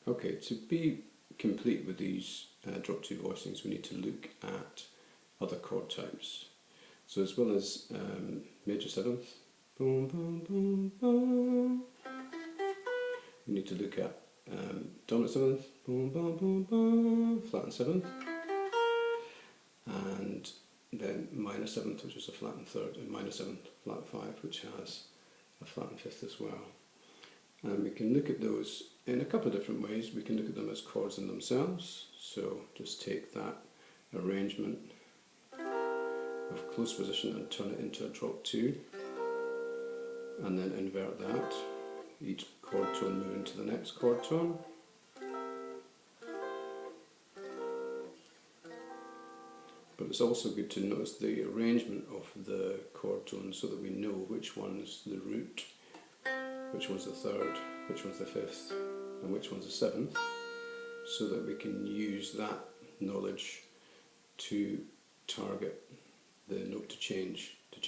Okay, to be complete with these drop 2 voicings, we need to look at other chord types. So as well as major 7th, boom, boom, boom, boom, we need to look at dominant 7th, boom, boom, boom, boom, flattened 7th, and then minor 7th, which is a flattened 3rd, and minor 7th, flat 5, which has a flattened 5th as well. And we can look at those in a couple of different ways. We can look at them as chords in themselves, so just take that arrangement of close position and turn it into a drop 2, and then invert that, each chord tone move into the next chord tone. But it's also good to notice the arrangement of the chord tones so that we know which one's the root, which one's the 3rd, which one's the 5th, and which one's the 7th, so that we can use that knowledge to target the note to change to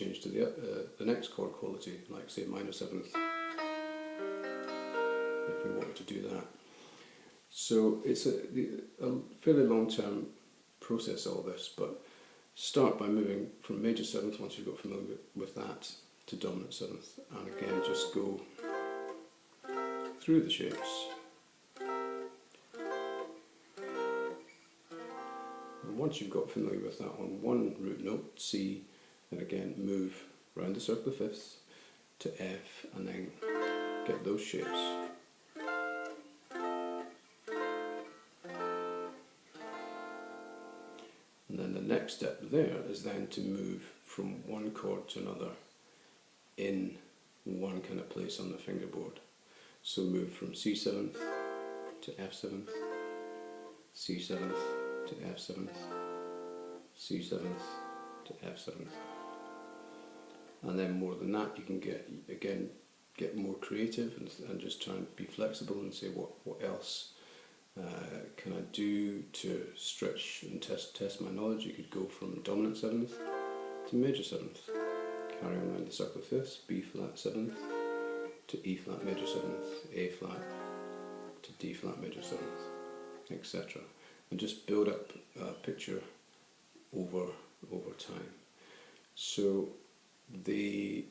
the next chord quality, like say minor 7th, if we wanted to do that. So it's a fairly long-term process, all this, but start by moving from major 7th, once you've got familiar with that, to dominant 7th, and again just go through the shapes. And once you've got familiar with that on one root note, C, then again move round the circle of fifths to F, and then get those shapes. And then the next step there is then to move from one chord to another in one kind of place on the fingerboard. So move from C7th to F7th, C7th to F7th, C7th to F7th. And then more than that, you can get more creative and just try and be flexible and say what else can I do to stretch and test my knowledge. You could go from dominant 7th to major 7th, carry on around the circle of fifths, B flat 7th to E flat major 7th, A flat to D flat major 7th, etc. And just build up a picture over time. So the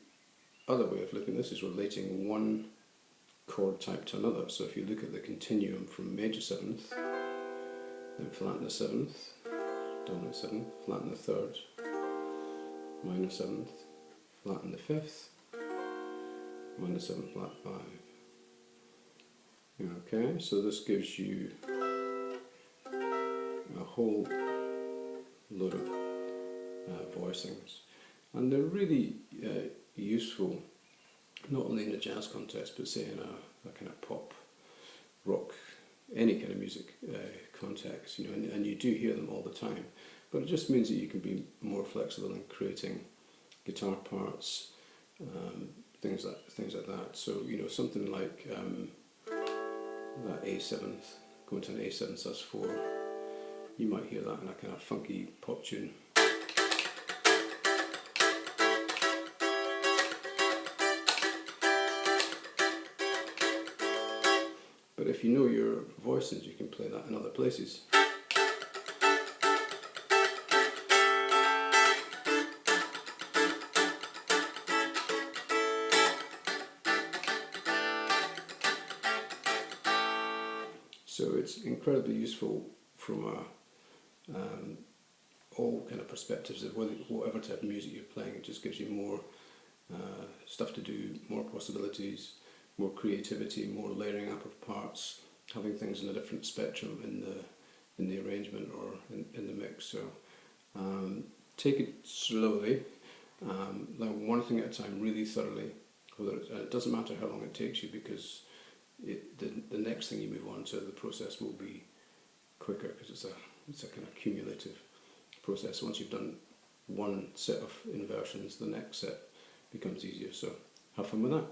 other way of looking at this is relating one chord type to another. So if you look at the continuum from major 7th, then flatten the 7th, dominant 7th, flatten the 3rd, minor 7th, flatten the 5th, minor 7th, flat 5. Okay, so this gives you a whole load of voicings, and they're really useful not only in a jazz context, but say in a kind of pop, rock, any kind of music context, and you do hear them all the time. But it just means that you can be more flexible in creating guitar parts, things like that. So something like that A7th, going to an A7 sus4, you might hear that in a kind of funky pop tune. But if you know your voicings, you can play that in other places. So it's incredibly useful from all kind of perspectives of whatever type of music you're playing. It just gives you more stuff to do, more possibilities, more creativity, more layering up of parts, having things in a different spectrum in the arrangement or in the mix. So take it slowly, learn one thing at a time really thoroughly. It doesn't matter how long it takes you, because the next thing you move on to, the process will be quicker, because it's a kind of cumulative process. Once you've done one set of inversions, the next set becomes easier. So have fun with that.